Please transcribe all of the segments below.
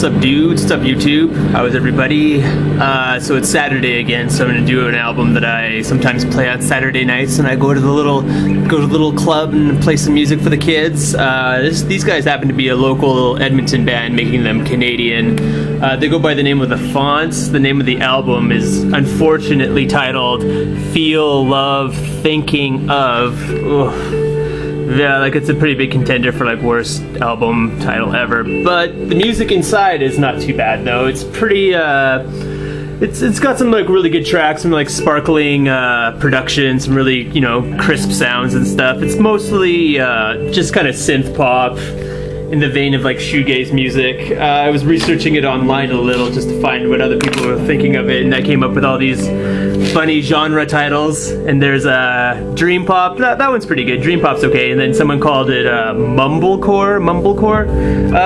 Subdued, what's up YouTube? How is everybody? So it's Saturday again, so I'm gonna do an album that I sometimes play on Saturday nights, and I go to the little club and play some music for the kids. These guys happen to be a local Edmonton band, making them Canadian. They go by the name of the Faunts. The name of the album is unfortunately titled Feel, Love, Thinking of. Ugh. Yeah, like it's a pretty big contender for like worst album title ever. But the music inside is not too bad though. It's pretty it's got some like really good tracks, some like sparkling production, some really, you know, crisp sounds and stuff. It's mostly just kind of synth pop in the vein of like shoegaze music. I was researching it online a little just to find what other people were thinking of it, and I came up with all these funny genre titles. And there's dream pop. That one's pretty good. Dream pop's okay. And then someone called it mumblecore.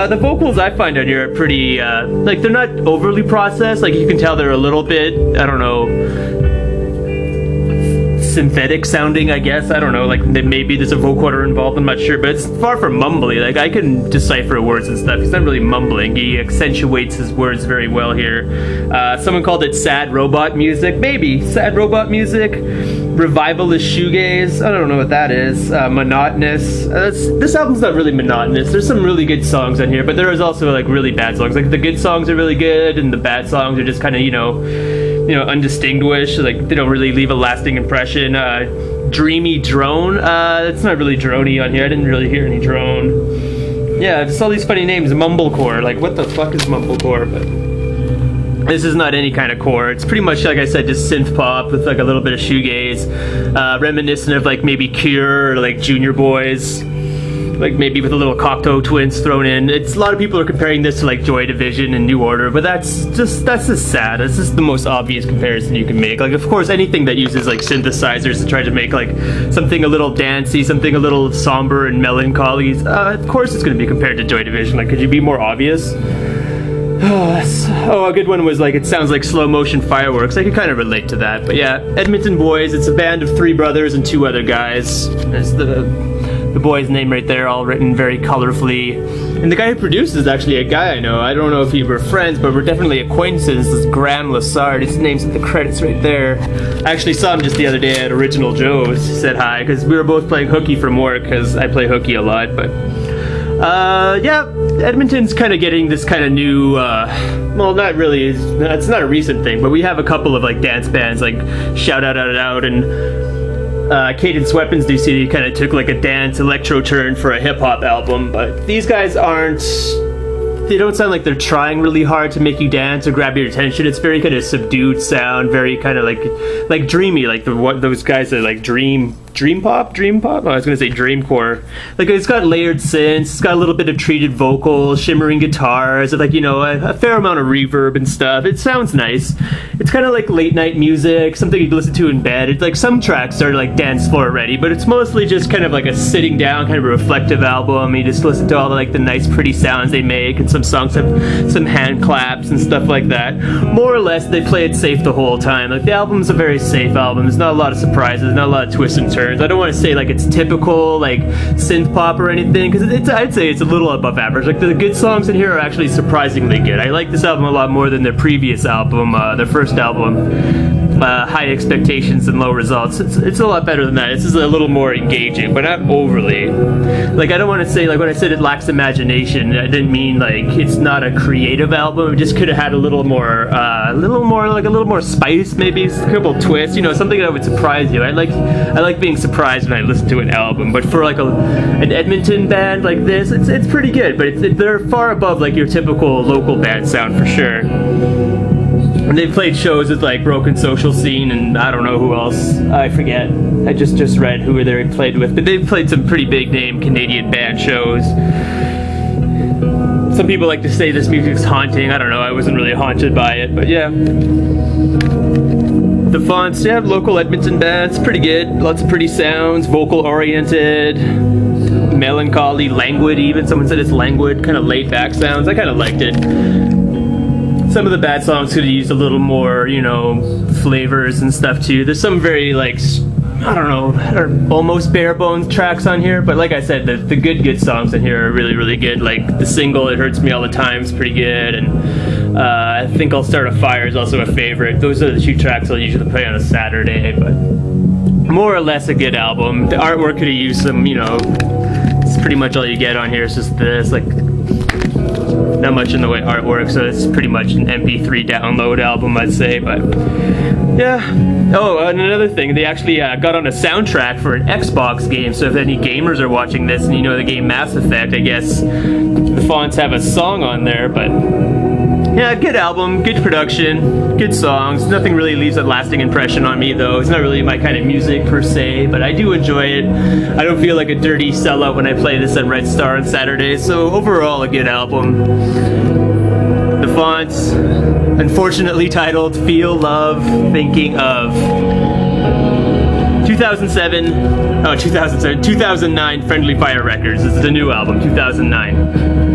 The vocals I find on here are pretty like they're not overly processed. Like you can tell they're a little bit, I don't know, synthetic sounding, I guess. I don't know, like maybe there's a vocoder involved, I'm not sure, but it's far from mumbly. Like I can decipher words and stuff. He's not really mumbling. He accentuates his words very well here. Someone called it sad robot music. Maybe sad robot music. Revivalist shoegaze. I don't know what that is. Monotonous. This album's not really monotonous. There's some really good songs on here, but there is also like really bad songs. Like the good songs are really good, and the bad songs are just kind of, you know, undistinguished. Like they don't really leave a lasting impression. Dreamy drone. It's not really droney on here. I didn't really hear any drone. Yeah, just all these funny names. Mumblecore. Like what the fuck is mumblecore? But this is not any kind of core. It's pretty much, like I said, just synth pop with like a little bit of shoegaze, reminiscent of like maybe Cure or like Junior Boys. Like maybe with a little Cocteau Twins thrown in. It's a lot of people are comparing this to like Joy Division and New Order, but that's just sad. That's just the most obvious comparison you can make. Like of course anything that uses like synthesizers to try to make like something a little dancey, something a little somber and melancholy, of course it's going to be compared to Joy Division. Like could you be more obvious? Oh, a good one was like, it sounds like slow motion fireworks. I could kind of relate to that. But yeah, Edmonton Boys. It's a band of 3 brothers and 2 other guys. There's the boy's name right there, all written very colorfully. And the guy who produces is actually a guy I know. I don't know if we were friends, but we're definitely acquaintances. This is Graham Lassard. His name's in the credits right there. I actually saw him just the other day at Original Joe's. He said hi, because we were both playing hooky from work, because I play hooky a lot. But yeah, Edmonton's kind of getting this kind of new, well, not really, it's not a recent thing, but we have a couple of like dance bands like Shout Out Out Out and Cadence Weapons DC kind of took like a dance electro turn for a hip-hop album, but these guys they don't sound like they're trying really hard to make you dance or grab your attention. It's very kind of subdued sound, very kind of like dreamy, like those guys that like dream pop? Oh, I was gonna say dreamcore. Like it's got layered synths, it's got a little bit of treated vocals, shimmering guitars, like, you know, a fair amount of reverb and stuff. It sounds nice. It's kind of like late night music, something you'd listen to in bed. It's like some tracks are like dance floor ready, but it's mostly just kind of like a sitting down, kind of a reflective album. You just listen to all the nice pretty sounds they make, and some songs have some hand claps and stuff like that. More or less, they play it safe the whole time. Like the album's a very safe album. There's not a lot of surprises, not a lot of twists and turns. I don't want to say like it's typical like synth pop or anything, because I'd say it's a little above average. Like the good songs in here are actually surprisingly good. I like this album a lot more than their previous album, their first album. High Expectations and Low Results. It's a lot better than that. This is a little more engaging, but not overly. Like I don't want to say, like when I said it lacks imagination, I didn't mean like it's not a creative album. It just could have had a little more spice, maybe a couple twists. You know, something that would surprise you. I like being surprised when I listen to an album. But for like an Edmonton band like this, it's pretty good. But they're far above like your typical local band sound for sure. And they've played shows with like Broken Social Scene and I don't know who else. I forget. I just read who they played with. But they've played some pretty big name Canadian band shows. Some people like to say this music's haunting. I don't know. I wasn't really haunted by it. But yeah. The Faunts, yeah, local Edmonton bands. Pretty good. Lots of pretty sounds. Vocal oriented. Melancholy. Languid even. Someone said it's languid. Kind of laid back sounds. I kind of liked it. Some of the bad songs could have used a little more, you know, flavors and stuff too. There's some very like I don't know, are almost bare bones tracks on here, but like I said, the good songs in here are really, really good. Like the single "It Hurts Me All the Time" is pretty good, and I think "I'll Start a Fire" is also a favorite. Those are the 2 tracks I'll usually play on a Saturday, but more or less a good album. The artwork could have used some, you know, it's pretty much all you get on here. It's just this, like, not much in the way of artwork, so it's pretty much an MP3 download album, I'd say, but yeah. Oh, and another thing, they actually got on a soundtrack for an Xbox game, so if any gamers are watching this and you know the game Mass Effect, I guess the Faunts have a song on there, but yeah, good album, good production, good songs. Nothing really leaves a lasting impression on me, though. It's not really my kind of music per se, but I do enjoy it. I don't feel like a dirty sellout when I play this at Red Star on Saturdays, so overall a good album. The Faunts, unfortunately titled "Feel Love Thinking of." 2009 Friendly Fire Records. This is the new album, 2009.